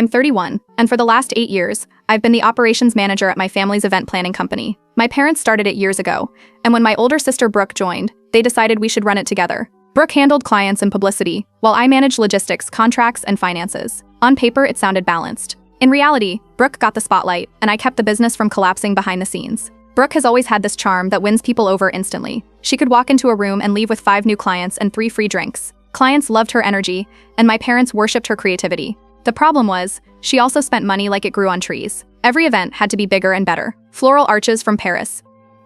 I'm 31, and for the last 8 years, I've been the operations manager at my family's event planning company. My parents started it years ago, and when my older sister Brooke joined, they decided we should run it together. Brooke handled clients and publicity, while I managed logistics, contracts, and finances. On paper, it sounded balanced. In reality, Brooke got the spotlight, and I kept the business from collapsing behind the scenes. Brooke has always had this charm that wins people over instantly. She could walk into a room and leave with 5 new clients and 3 free drinks. Clients loved her energy, and my parents worshipped her creativity. The problem was, she also spent money like it grew on trees. Every event had to be bigger and better. Floral arches from Paris.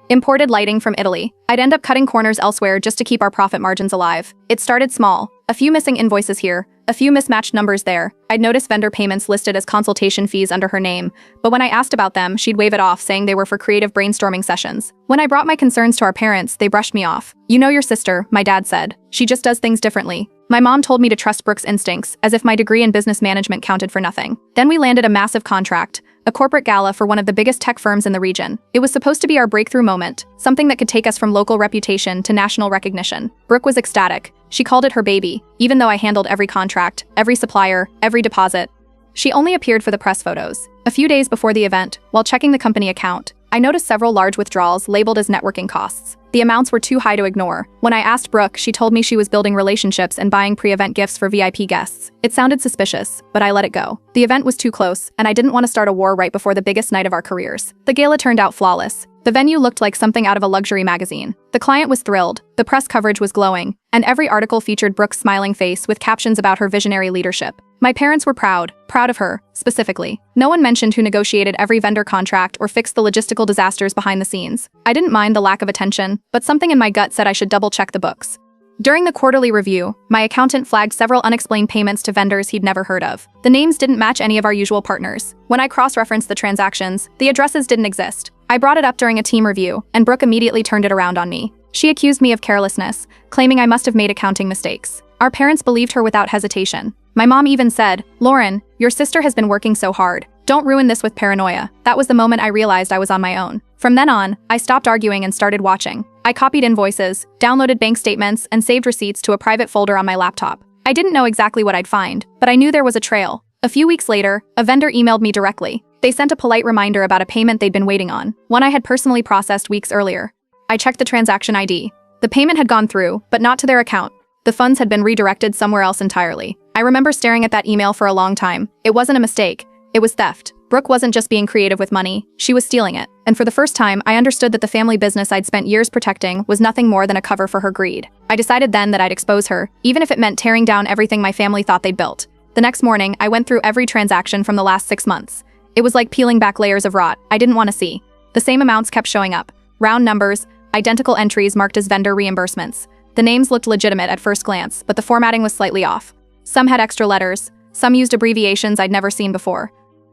Imported lighting from Italy. I'd end up cutting corners elsewhere just to keep our profit margins alive. It started small. A few missing invoices here, a few mismatched numbers there. I'd noticed vendor payments listed as consultation fees under her name, but when I asked about them, she'd wave it off, saying they were for creative brainstorming sessions. When I brought my concerns to our parents, they brushed me off. "You know your sister," my dad said. "She just does things differently." My mom told me to trust Brooke's instincts, as if my degree in business management counted for nothing. Then we landed a massive contract, a corporate gala for one of the biggest tech firms in the region. It was supposed to be our breakthrough moment, something that could take us from local reputation to national recognition. Brooke was ecstatic. She called it her baby, even though I handled every contract, every supplier, every deposit. She only appeared for the press photos. A few days before the event, while checking the company account, I noticed several large withdrawals labeled as networking costs. The amounts were too high to ignore. When I asked Brooke, she told me she was building relationships and buying pre-event gifts for VIP guests. It sounded suspicious, but I let it go. The event was too close, and I didn't want to start a war right before the biggest night of our careers. The gala turned out flawless. The venue looked like something out of a luxury magazine. The client was thrilled, the press coverage was glowing, and every article featured Brooke's smiling face with captions about her visionary leadership. My parents were proud of her, specifically. No one mentioned who negotiated every vendor contract or fixed the logistical disasters behind the scenes. I didn't mind the lack of attention, but something in my gut said I should double-check the books. During the quarterly review, my accountant flagged several unexplained payments to vendors he'd never heard of. The names didn't match any of our usual partners. When I cross-referenced the transactions, the addresses didn't exist. I brought it up during a team review, and Brooke immediately turned it around on me. She accused me of carelessness, claiming I must have made accounting mistakes. Our parents believed her without hesitation. My mom even said, "Lauren, your sister has been working so hard. Don't ruin this with paranoia." That was the moment I realized I was on my own. From then on, I stopped arguing and started watching. I copied invoices, downloaded bank statements, and saved receipts to a private folder on my laptop. I didn't know exactly what I'd find, but I knew there was a trail. A few weeks later, a vendor emailed me directly. They sent a polite reminder about a payment they'd been waiting on, one I had personally processed weeks earlier. I checked the transaction ID. The payment had gone through, but not to their account. The funds had been redirected somewhere else entirely. I remember staring at that email for a long time. It wasn't a mistake. It was theft. Brooke wasn't just being creative with money, she was stealing it. And for the first time, I understood that the family business I'd spent years protecting was nothing more than a cover for her greed. I decided then that I'd expose her, even if it meant tearing down everything my family thought they'd built. The next morning, I went through every transaction from the last 6 months. It was like peeling back layers of rot I didn't want to see. The same amounts kept showing up. Round numbers, identical entries marked as vendor reimbursements. The names looked legitimate at first glance, but the formatting was slightly off. Some had extra letters, some used abbreviations I'd never seen before.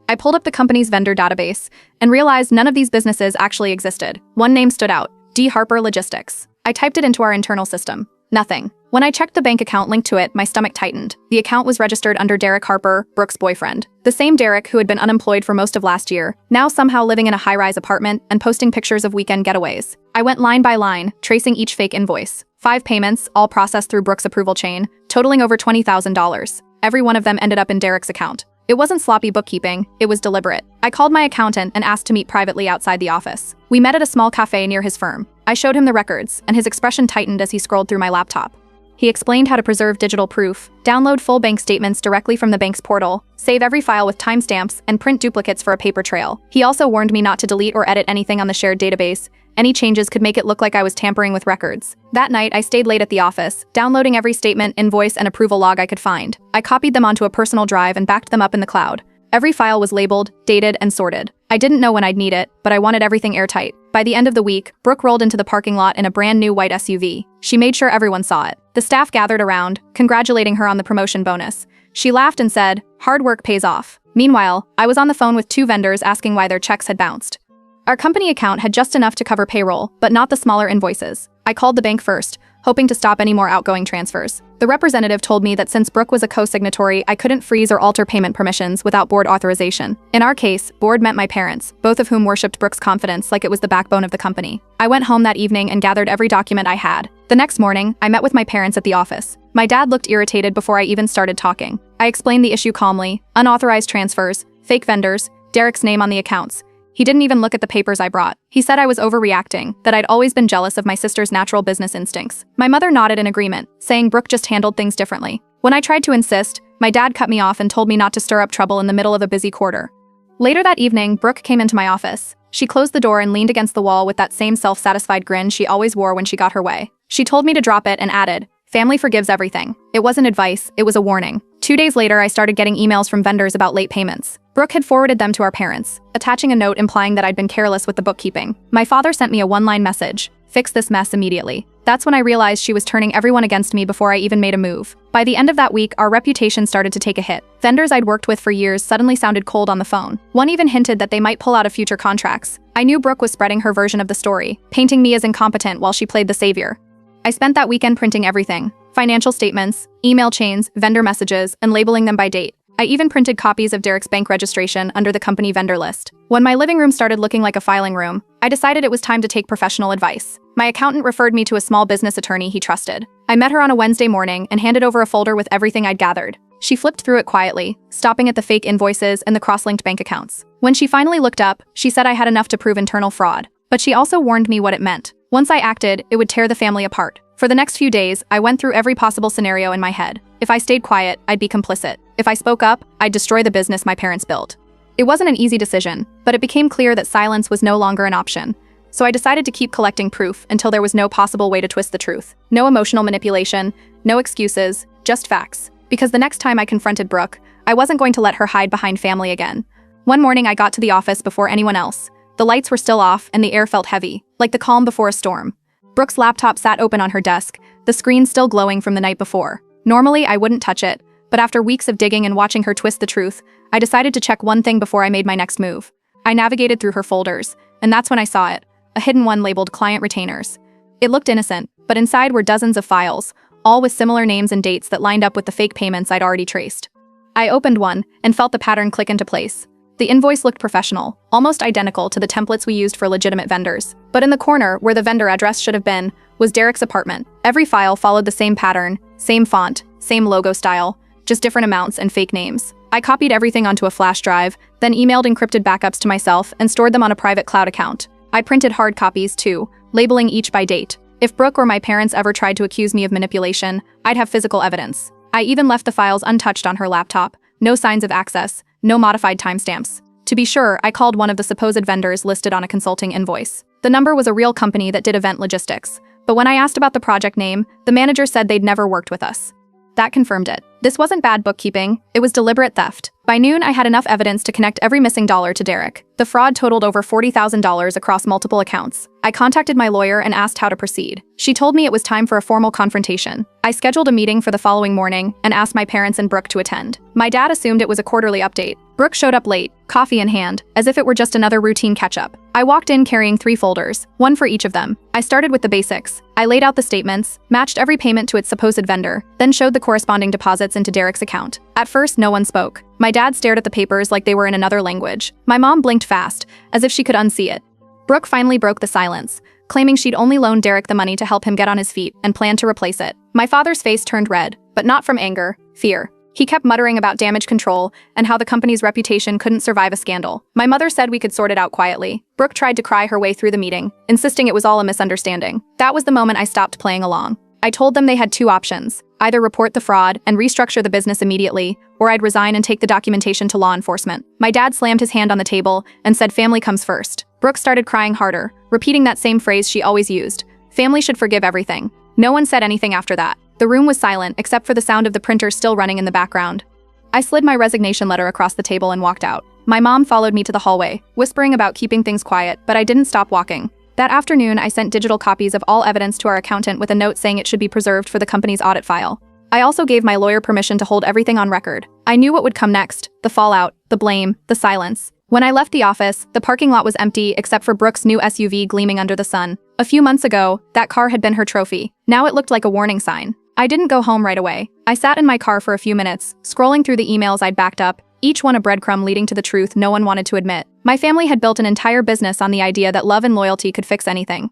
I pulled up the company's vendor database and realized none of these businesses actually existed. One name stood out, D. Harper Logistics. I typed it into our internal system. Nothing. When I checked the bank account linked to it, my stomach tightened. The account was registered under Derek Harper, Brooke's boyfriend. The same Derek who had been unemployed for most of last year, now somehow living in a high-rise apartment and posting pictures of weekend getaways. I went line by line, tracing each fake invoice. 5 payments, all processed through Brooke's approval chain, totaling over $20,000. Every one of them ended up in Derek's account. It wasn't sloppy bookkeeping, it was deliberate. I called my accountant and asked to meet privately outside the office. We met at a small cafe near his firm. I showed him the records, and his expression tightened as he scrolled through my laptop. He explained how to preserve digital proof, download full bank statements directly from the bank's portal, save every file with timestamps, and print duplicates for a paper trail. He also warned me not to delete or edit anything on the shared database. Any changes could make it look like I was tampering with records. That night, I stayed late at the office, downloading every statement, invoice, and approval log I could find. I copied them onto a personal drive and backed them up in the cloud. Every file was labeled, dated, and sorted. I didn't know when I'd need it, but I wanted everything airtight. By the end of the week, Brooke rolled into the parking lot in a brand new white SUV. She made sure everyone saw it. The staff gathered around, congratulating her on the promotion bonus. She laughed and said, "Hard work pays off." Meanwhile, I was on the phone with 2 vendors asking why their checks had bounced. Our company account had just enough to cover payroll, but not the smaller invoices. I called the bank first, hoping to stop any more outgoing transfers. The representative told me that since Brooke was a co-signatory, I couldn't freeze or alter payment permissions without board authorization. In our case, board meant my parents, both of whom worshipped Brooke's confidence like it was the backbone of the company. I went home that evening and gathered every document I had. The next morning, I met with my parents at the office. My dad looked irritated before I even started talking. I explained the issue calmly: unauthorized transfers, fake vendors, Derek's name on the accounts. He didn't even look at the papers I brought. He said I was overreacting, that I'd always been jealous of my sister's natural business instincts. My mother nodded in agreement, saying Brooke just handled things differently. When I tried to insist, my dad cut me off and told me not to stir up trouble in the middle of a busy quarter. Later that evening, Brooke came into my office. She closed the door and leaned against the wall with that same self-satisfied grin she always wore when she got her way. She told me to drop it and added, "Family forgives everything." It wasn't advice, it was a warning. 2 days later, I started getting emails from vendors about late payments. Brooke had forwarded them to our parents, attaching a note implying that I'd been careless with the bookkeeping. My father sent me a one-line message: "Fix this mess immediately." That's when I realized she was turning everyone against me before I even made a move. By the end of that week, our reputation started to take a hit. Vendors I'd worked with for years suddenly sounded cold on the phone. One even hinted that they might pull out of future contracts. I knew Brooke was spreading her version of the story, painting me as incompetent while she played the savior. I spent that weekend printing everything: financial statements, email chains, vendor messages, and labeling them by date. I even printed copies of Derek's bank registration under the company vendor list. When my living room started looking like a filing room, I decided it was time to take professional advice. My accountant referred me to a small business attorney he trusted. I met her on a Wednesday morning and handed over a folder with everything I'd gathered. She flipped through it quietly, stopping at the fake invoices and the cross-linked bank accounts. When she finally looked up, she said I had enough to prove internal fraud. But she also warned me what it meant. Once I acted, it would tear the family apart. For the next few days, I went through every possible scenario in my head. If I stayed quiet, I'd be complicit. If I spoke up, I'd destroy the business my parents built. It wasn't an easy decision, but it became clear that silence was no longer an option. So I decided to keep collecting proof until there was no possible way to twist the truth. No emotional manipulation, no excuses, just facts. Because the next time I confronted Brooke, I wasn't going to let her hide behind family again. One morning I got to the office before anyone else. The lights were still off and the air felt heavy, like the calm before a storm. Brooke's laptop sat open on her desk, the screen still glowing from the night before. Normally, I wouldn't touch it, but after weeks of digging and watching her twist the truth, I decided to check one thing before I made my next move. I navigated through her folders, and that's when I saw it, a hidden one labeled Client Retainers. It looked innocent, but inside were dozens of files, all with similar names and dates that lined up with the fake payments I'd already traced. I opened one and felt the pattern click into place. The invoice looked professional, almost identical to the templates we used for legitimate vendors. But in the corner, where the vendor address should have been, was Derek's apartment. Every file followed the same pattern, same font, same logo style, just different amounts and fake names. I copied everything onto a flash drive, then emailed encrypted backups to myself and stored them on a private cloud account. I printed hard copies too, labeling each by date. If Brooke or my parents ever tried to accuse me of manipulation, I'd have physical evidence. I even left the files untouched on her laptop, no signs of access, no modified timestamps. To be sure, I called one of the supposed vendors listed on a consulting invoice. The number was a real company that did event logistics, but when I asked about the project name, the manager said they'd never worked with us. That confirmed it. This wasn't bad bookkeeping, it was deliberate theft. By noon, I had enough evidence to connect every missing dollar to Derek. The fraud totaled over $40,000 across multiple accounts. I contacted my lawyer and asked how to proceed. She told me it was time for a formal confrontation. I scheduled a meeting for the following morning and asked my parents and Brooke to attend. My dad assumed it was a quarterly update. Brooke showed up late, coffee in hand, as if it were just another routine catch-up. I walked in carrying 3 folders, one for each of them. I started with the basics. I laid out the statements, matched every payment to its supposed vendor, then showed the corresponding deposits into Derek's account. At first, no one spoke. My dad stared at the papers like they were in another language. My mom blinked fast, as if she could unsee it. Brooke finally broke the silence, claiming she'd only loaned Derek the money to help him get on his feet and planned to replace it. My father's face turned red, but not from anger, fear. He kept muttering about damage control and how the company's reputation couldn't survive a scandal. My mother said we could sort it out quietly. Brooke tried to cry her way through the meeting, insisting it was all a misunderstanding. That was the moment I stopped playing along. I told them they had 2 options: either report the fraud and restructure the business immediately, or I'd resign and take the documentation to law enforcement. My dad slammed his hand on the table and said family comes first. Brooke started crying harder, repeating that same phrase she always used: family should forgive everything. No one said anything after that. The room was silent, except for the sound of the printer still running in the background. I slid my resignation letter across the table and walked out. My mom followed me to the hallway, whispering about keeping things quiet, but I didn't stop walking. That afternoon, I sent digital copies of all evidence to our accountant with a note saying it should be preserved for the company's audit file. I also gave my lawyer permission to hold everything on record. I knew what would come next: the fallout, the blame, the silence. When I left the office, the parking lot was empty except for Brooke's new SUV gleaming under the sun. A few months ago, that car had been her trophy. Now it looked like a warning sign. I didn't go home right away. I sat in my car for a few minutes, scrolling through the emails I'd backed up, each one a breadcrumb leading to the truth no one wanted to admit. My family had built an entire business on the idea that love and loyalty could fix anything.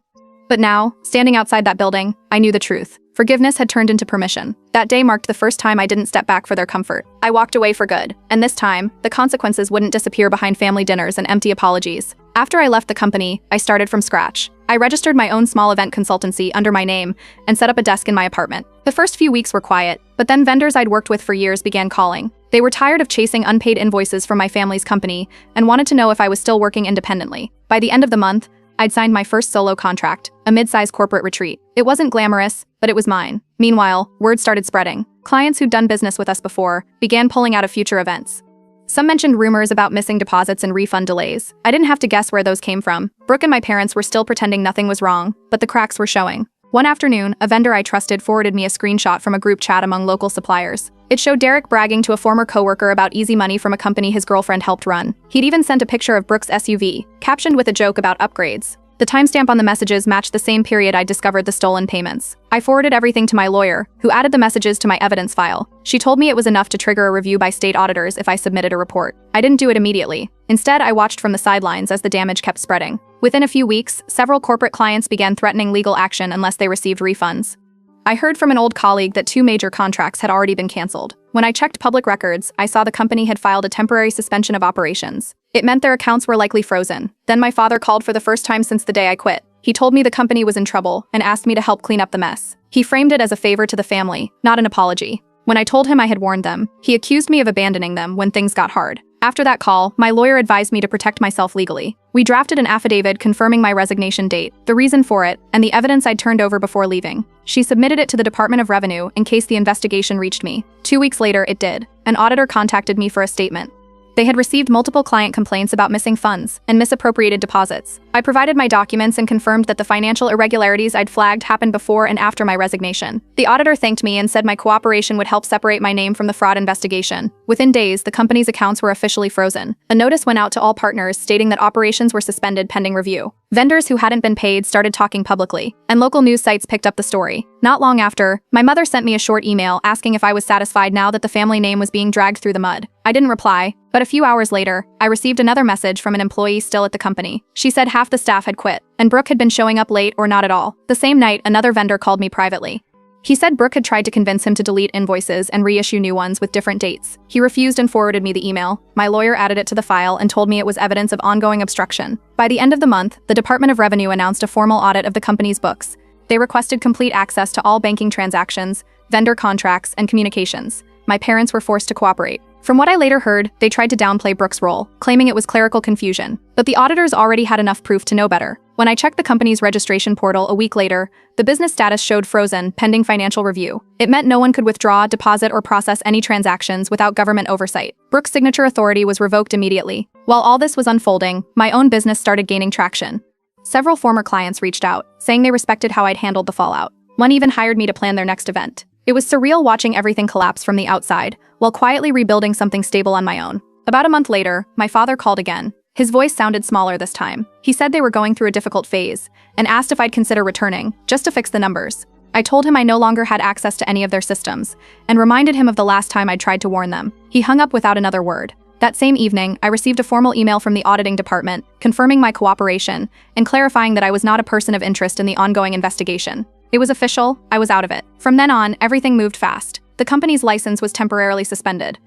But now, standing outside that building, I knew the truth. Forgiveness had turned into permission. That day marked the first time I didn't step back for their comfort. I walked away for good, and this time, the consequences wouldn't disappear behind family dinners and empty apologies. After I left the company, I started from scratch. I registered my own small event consultancy under my name and set up a desk in my apartment. The first few weeks were quiet, but then vendors I'd worked with for years began calling. They were tired of chasing unpaid invoices from my family's company and wanted to know if I was still working independently. By the end of the month, I'd signed my first solo contract, a mid-sized corporate retreat. It wasn't glamorous, but it was mine. Meanwhile, word started spreading. Clients who'd done business with us before began pulling out of future events. Some mentioned rumors about missing deposits and refund delays. I didn't have to guess where those came from. Brooke and my parents were still pretending nothing was wrong, but the cracks were showing. One afternoon, a vendor I trusted forwarded me a screenshot from a group chat among local suppliers. It showed Derek bragging to a former coworker about easy money from a company his girlfriend helped run. He'd even sent a picture of Brooke's SUV, captioned with a joke about upgrades. The timestamp on the messages matched the same period I discovered the stolen payments. I forwarded everything to my lawyer, who added the messages to my evidence file. She told me it was enough to trigger a review by state auditors if I submitted a report. I didn't do it immediately. Instead, I watched from the sidelines as the damage kept spreading. Within a few weeks, several corporate clients began threatening legal action unless they received refunds. I heard from an old colleague that 2 major contracts had already been canceled. When I checked public records, I saw the company had filed a temporary suspension of operations. It meant their accounts were likely frozen. Then my father called for the first time since the day I quit. He told me the company was in trouble and asked me to help clean up the mess. He framed it as a favor to the family, not an apology. When I told him I had warned them, he accused me of abandoning them when things got hard. After that call, my lawyer advised me to protect myself legally. We drafted an affidavit confirming my resignation date, the reason for it, and the evidence I'd turned over before leaving. She submitted it to the Department of Revenue in case the investigation reached me. 2 weeks later, it did. An auditor contacted me for a statement. They had received multiple client complaints about missing funds and misappropriated deposits. I provided my documents and confirmed that the financial irregularities I'd flagged happened before and after my resignation. The auditor thanked me and said my cooperation would help separate my name from the fraud investigation. Within days, the company's accounts were officially frozen. A notice went out to all partners stating that operations were suspended pending review. Vendors who hadn't been paid started talking publicly, and local news sites picked up the story. Not long after, my mother sent me a short email asking if I was satisfied now that the family name was being dragged through the mud. I didn't reply, but a few hours later, I received another message from an employee still at the company. She said half the staff had quit, and Brooke had been showing up late or not at all. The same night, another vendor called me privately. He said Brooke had tried to convince him to delete invoices and reissue new ones with different dates. He refused and forwarded me the email. My lawyer added it to the file and told me it was evidence of ongoing obstruction. By the end of the month, the Department of Revenue announced a formal audit of the company's books. They requested complete access to all banking transactions, vendor contracts, and communications. My parents were forced to cooperate. From what I later heard, they tried to downplay Brooke's role, claiming it was clerical confusion. But the auditors already had enough proof to know better. When I checked the company's registration portal a week later, the business status showed frozen, pending financial review. It meant no one could withdraw, deposit, or process any transactions without government oversight. Brooke's signature authority was revoked immediately. While all this was unfolding, my own business started gaining traction. Several former clients reached out, saying they respected how I'd handled the fallout. One even hired me to plan their next event. It was surreal watching everything collapse from the outside, while quietly rebuilding something stable on my own. About a month later, my father called again. His voice sounded smaller this time. He said they were going through a difficult phase, and asked if I'd consider returning, just to fix the numbers. I told him I no longer had access to any of their systems, and reminded him of the last time I'd tried to warn them. He hung up without another word. That same evening, I received a formal email from the auditing department, confirming my cooperation, and clarifying that I was not a person of interest in the ongoing investigation. It was official, I was out of it. From then on, everything moved fast. The company's license was temporarily suspended.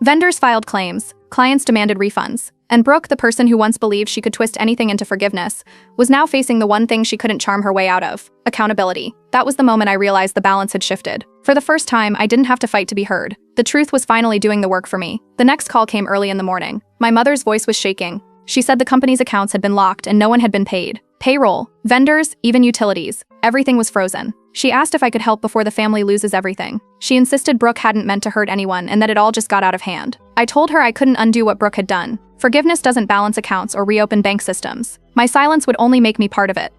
Vendors filed claims, clients demanded refunds, and Brooke, the person who once believed she could twist anything into forgiveness, was now facing the one thing she couldn't charm her way out of: accountability. That was the moment I realized the balance had shifted. For the first time, I didn't have to fight to be heard. The truth was finally doing the work for me. The next call came early in the morning. My mother's voice was shaking. She said the company's accounts had been locked and no one had been paid. Payroll, vendors, even utilities. Everything was frozen. She asked if I could help before the family loses everything. She insisted Brooke hadn't meant to hurt anyone and that it all just got out of hand. I told her I couldn't undo what Brooke had done. Forgiveness doesn't balance accounts or reopen bank systems. My silence would only make me part of it.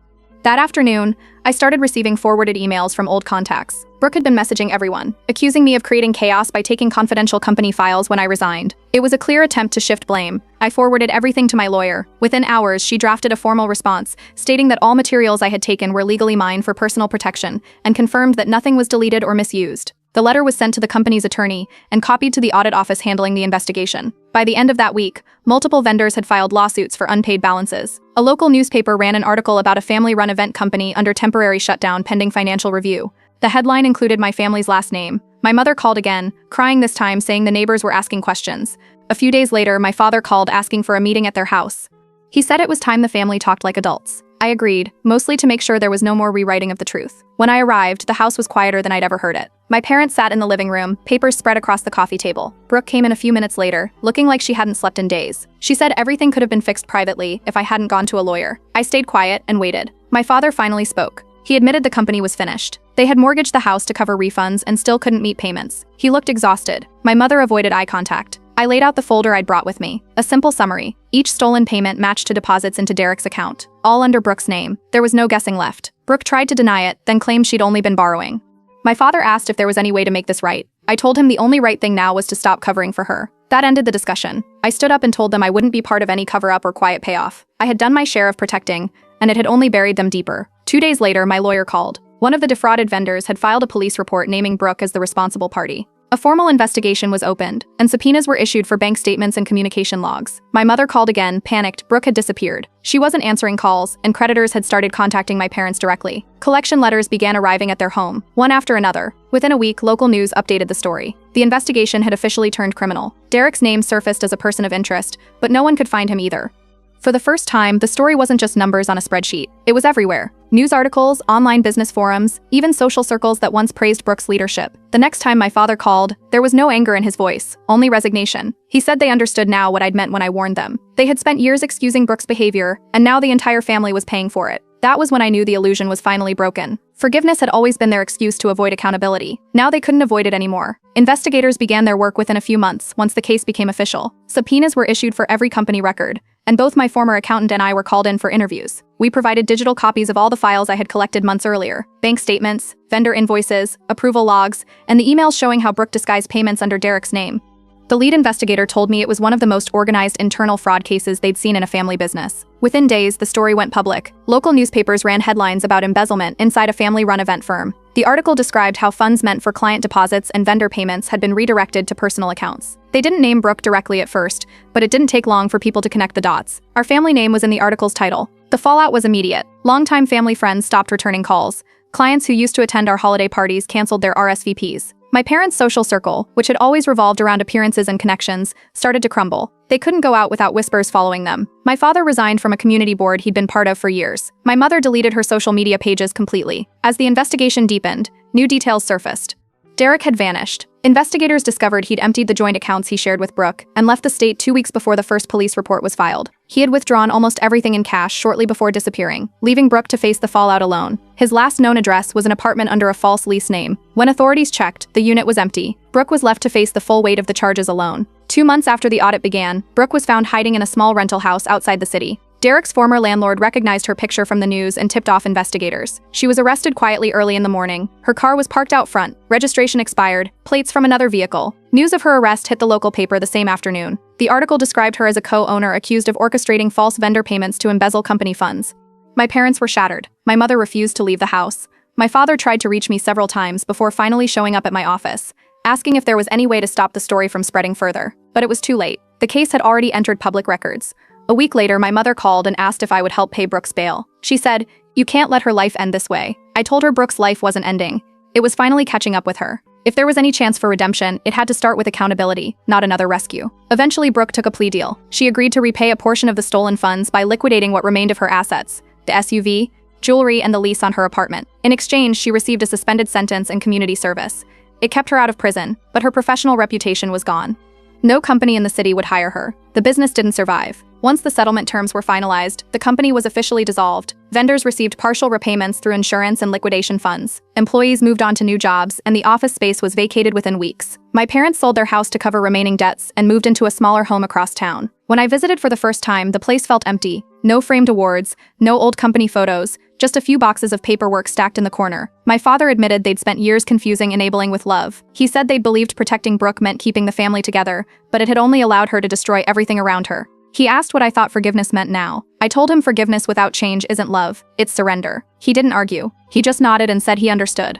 That afternoon, I started receiving forwarded emails from old contacts. Brooke had been messaging everyone, accusing me of creating chaos by taking confidential company files when I resigned. It was a clear attempt to shift blame. I forwarded everything to my lawyer. Within hours, she drafted a formal response, stating that all materials I had taken were legally mine for personal protection, and confirmed that nothing was deleted or misused. The letter was sent to the company's attorney and copied to the audit office handling the investigation. By the end of that week, multiple vendors had filed lawsuits for unpaid balances. A local newspaper ran an article about a family-run event company under temporary shutdown pending financial review. The headline included my family's last name. My mother called again, crying this time, saying the neighbors were asking questions. A few days later, my father called asking for a meeting at their house. He said it was time the family talked like adults. I agreed, mostly to make sure there was no more rewriting of the truth. When I arrived, the house was quieter than I'd ever heard it. My parents sat in the living room, papers spread across the coffee table. Brooke came in a few minutes later, looking like she hadn't slept in days. She said everything could have been fixed privately if I hadn't gone to a lawyer. I stayed quiet and waited. My father finally spoke. He admitted the company was finished. They had mortgaged the house to cover refunds and still couldn't meet payments. He looked exhausted. My mother avoided eye contact. I laid out the folder I'd brought with me. A simple summary. Each stolen payment matched to deposits into Derek's account, all under Brooke's name. There was no guessing left. Brooke tried to deny it, then claimed she'd only been borrowing. My father asked if there was any way to make this right. I told him the only right thing now was to stop covering for her. That ended the discussion. I stood up and told them I wouldn't be part of any cover-up or quiet payoff. I had done my share of protecting, and it had only buried them deeper. 2 days later, my lawyer called. One of the defrauded vendors had filed a police report naming Brooke as the responsible party. A formal investigation was opened, and subpoenas were issued for bank statements and communication logs. My mother called again, panicked. Brooke had disappeared. She wasn't answering calls, and creditors had started contacting my parents directly. Collection letters began arriving at their home, one after another. Within a week, local news updated the story. The investigation had officially turned criminal. Derek's name surfaced as a person of interest, but no one could find him either. For the first time, the story wasn't just numbers on a spreadsheet. It was everywhere. News articles, online business forums, even social circles that once praised Brooke's leadership. The next time my father called, there was no anger in his voice, only resignation. He said they understood now what I'd meant when I warned them. They had spent years excusing Brooke's behavior, and now the entire family was paying for it. That was when I knew the illusion was finally broken. Forgiveness had always been their excuse to avoid accountability. Now they couldn't avoid it anymore. Investigators began their work within a few months, once the case became official. Subpoenas were issued for every company record, and both my former accountant and I were called in for interviews. We provided digital copies of all the files I had collected months earlier: bank statements, vendor invoices, approval logs, and the emails showing how Brooke disguised payments under Derek's name. The lead investigator told me it was one of the most organized internal fraud cases they'd seen in a family business. Within days, the story went public. Local newspapers ran headlines about embezzlement inside a family-run event firm. The article described how funds meant for client deposits and vendor payments had been redirected to personal accounts. They didn't name Brooke directly at first, but it didn't take long for people to connect the dots. Our family name was in the article's title. The fallout was immediate. Longtime family friends stopped returning calls. Clients who used to attend our holiday parties canceled their RSVPs. My parents' social circle, which had always revolved around appearances and connections, started to crumble. They couldn't go out without whispers following them. My father resigned from a community board he'd been part of for years. My mother deleted her social media pages completely. As the investigation deepened, new details surfaced. Derek had vanished. Investigators discovered he'd emptied the joint accounts he shared with Brooke and left the state 2 weeks before the first police report was filed. He had withdrawn almost everything in cash shortly before disappearing, leaving Brooke to face the fallout alone. His last known address was an apartment under a false lease name. When authorities checked, the unit was empty. Brooke was left to face the full weight of the charges alone. 2 months after the audit began, Brooke was found hiding in a small rental house outside the city. Derek's former landlord recognized her picture from the news and tipped off investigators. She was arrested quietly early in the morning. Her car was parked out front, registration expired, plates from another vehicle. News of her arrest hit the local paper the same afternoon. The article described her as a co-owner accused of orchestrating false vendor payments to embezzle company funds. My parents were shattered. My mother refused to leave the house. My father tried to reach me several times before finally showing up at my office, asking if there was any way to stop the story from spreading further. But it was too late. The case had already entered public records. A week later, my mother called and asked if I would help pay Brooke's bail. She said, "You can't let her life end this way." I told her Brooke's life wasn't ending. It was finally catching up with her. If there was any chance for redemption, it had to start with accountability, not another rescue. Eventually, Brooke took a plea deal. She agreed to repay a portion of the stolen funds by liquidating what remained of her assets: the SUV, jewelry, and the lease on her apartment. In exchange, she received a suspended sentence and community service. It kept her out of prison, but her professional reputation was gone. No company in the city would hire her. The business didn't survive. Once the settlement terms were finalized, the company was officially dissolved. Vendors received partial repayments through insurance and liquidation funds. Employees moved on to new jobs, and the office space was vacated within weeks. My parents sold their house to cover remaining debts and moved into a smaller home across town. When I visited for the first time, the place felt empty. No framed awards, no old company photos, just a few boxes of paperwork stacked in the corner. My father admitted they'd spent years confusing enabling with love. He said they'd believed protecting Brooke meant keeping the family together, but it had only allowed her to destroy everything around her. He asked what I thought forgiveness meant now. I told him forgiveness without change isn't love, it's surrender. He didn't argue. He just nodded and said he understood.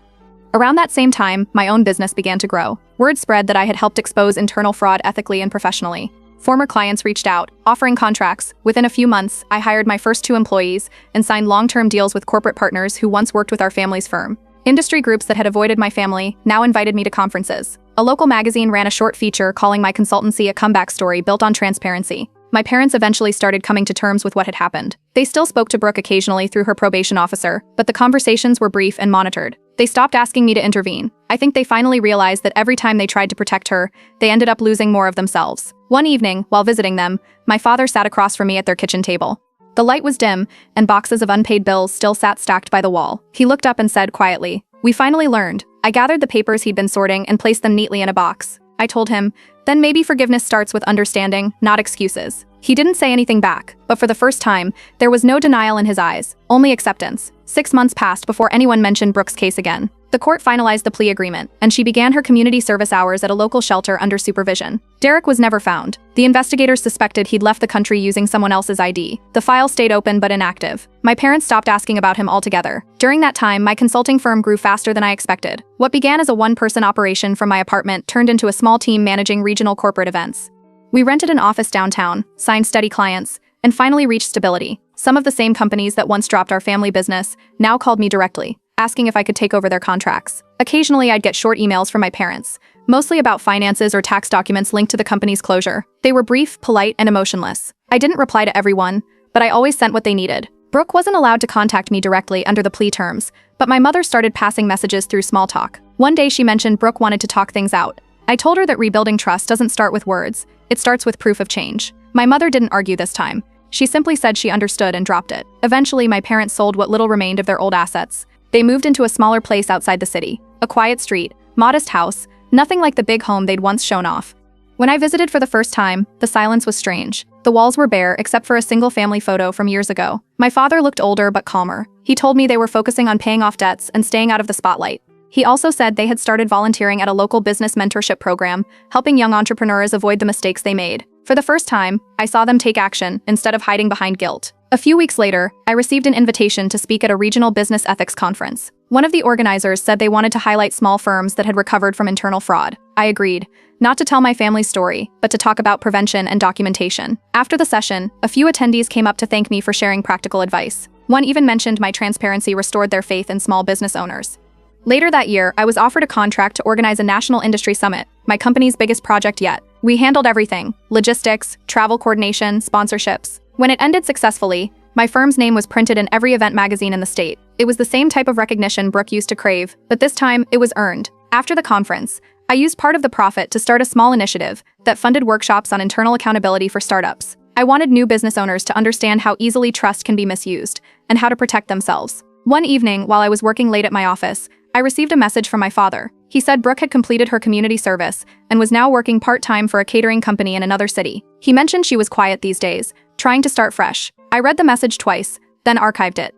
Around that same time, my own business began to grow. Word spread that I had helped expose internal fraud ethically and professionally. Former clients reached out, offering contracts. Within a few months, I hired my first 2 employees and signed long-term deals with corporate partners who once worked with our family's firm. Industry groups that had avoided my family now invited me to conferences. A local magazine ran a short feature calling my consultancy a comeback story built on transparency. My parents eventually started coming to terms with what had happened. They still spoke to Brooke occasionally through her probation officer, but the conversations were brief and monitored. They stopped asking me to intervene. I think they finally realized that every time they tried to protect her, they ended up losing more of themselves. One evening, while visiting them, my father sat across from me at their kitchen table. The light was dim, and boxes of unpaid bills still sat stacked by the wall. He looked up and said quietly, "We finally learned." I gathered the papers he'd been sorting and placed them neatly in a box. I told him, "Then maybe forgiveness starts with understanding, not excuses." He didn't say anything back, but for the first time, there was no denial in his eyes, only acceptance. 6 months passed before anyone mentioned Brooke's case again. The court finalized the plea agreement, and she began her community service hours at a local shelter under supervision. Derek was never found. The investigators suspected he'd left the country using someone else's ID. The file stayed open but inactive. My parents stopped asking about him altogether. During that time, my consulting firm grew faster than I expected. What began as a one-person operation from my apartment turned into a small team managing regional corporate events. We rented an office downtown, signed steady clients, and finally reached stability. Some of the same companies that once dropped our family business now called me directly, asking if I could take over their contracts. Occasionally, I'd get short emails from my parents, mostly about finances or tax documents linked to the company's closure. They were brief, polite, and emotionless. I didn't reply to everyone, but I always sent what they needed. Brooke wasn't allowed to contact me directly under the plea terms, but my mother started passing messages through small talk. One day she mentioned Brooke wanted to talk things out. I told her that rebuilding trust doesn't start with words, it starts with proof of change. My mother didn't argue this time. She simply said she understood and dropped it. Eventually, my parents sold what little remained of their old assets. They moved into a smaller place outside the city, a quiet street, modest house, nothing like the big home they'd once shown off. When I visited for the first time, the silence was strange. The walls were bare except for a single family photo from years ago. My father looked older but calmer. He told me they were focusing on paying off debts and staying out of the spotlight. He also said they had started volunteering at a local business mentorship program, helping young entrepreneurs avoid the mistakes they made. For the first time, I saw them take action instead of hiding behind guilt. A few weeks later, I received an invitation to speak at a regional business ethics conference. One of the organizers said they wanted to highlight small firms that had recovered from internal fraud. I agreed, not to tell my family's story, but to talk about prevention and documentation. After the session, a few attendees came up to thank me for sharing practical advice. One even mentioned my transparency restored their faith in small business owners. Later that year, I was offered a contract to organize a national industry summit, my company's biggest project yet. We handled everything: logistics, travel coordination, sponsorships. When it ended successfully, my firm's name was printed in every event magazine in the state. It was the same type of recognition Brooke used to crave, but this time it was earned. After the conference, I used part of the profit to start a small initiative that funded workshops on internal accountability for startups. I wanted new business owners to understand how easily trust can be misused and how to protect themselves. One evening, while I was working late at my office, I received a message from my father. He said Brooke had completed her community service and was now working part-time for a catering company in another city. He mentioned she was quiet these days, trying to start fresh. I read the message twice, then archived it.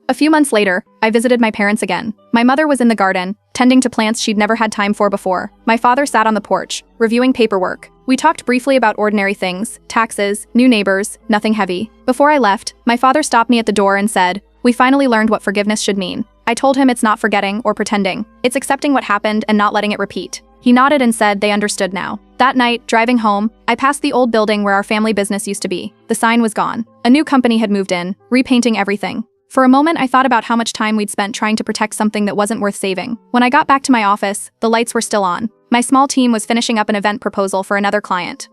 A few months later, I visited my parents again. My mother was in the garden, tending to plants she'd never had time for before. My father sat on the porch, reviewing paperwork. We talked briefly about ordinary things, taxes, new neighbors, nothing heavy. Before I left, my father stopped me at the door and said, "We finally learned what forgiveness should mean." I told him it's not forgetting or pretending. It's accepting what happened and not letting it repeat. He nodded and said they understood now. That night, driving home, I passed the old building where our family business used to be. The sign was gone. A new company had moved in, repainting everything. For a moment, I thought about how much time we'd spent trying to protect something that wasn't worth saving. When I got back to my office, the lights were still on. My small team was finishing up an event proposal for another client.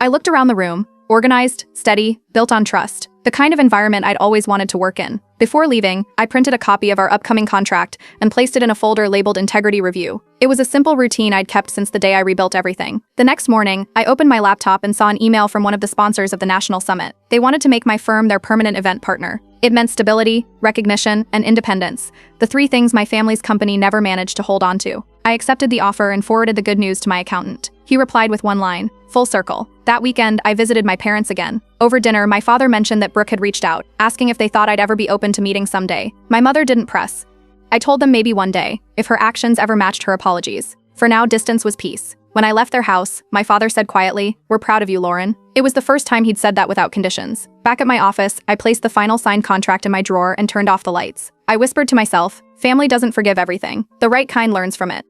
I looked around the room, organized, steady, built on trust. The kind of environment I'd always wanted to work in. Before leaving, I printed a copy of our upcoming contract and placed it in a folder labeled Integrity Review. It was a simple routine I'd kept since the day I rebuilt everything. The next morning, I opened my laptop and saw an email from one of the sponsors of the National Summit. They wanted to make my firm their permanent event partner. It meant stability, recognition, and independence, the 3 things my family's company never managed to hold on to. I accepted the offer and forwarded the good news to my accountant. He replied with one line, full circle. That weekend, I visited my parents again. Over dinner, my father mentioned that Brooke had reached out, asking if they thought I'd ever be open to meeting someday. My mother didn't press. I told them maybe one day, if her actions ever matched her apologies. For now, distance was peace. When I left their house, my father said quietly, "We're proud of you, Lauren." It was the first time he'd said that without conditions. Back at my office, I placed the final signed contract in my drawer and turned off the lights. I whispered to myself, family doesn't forgive everything. The right kind learns from it.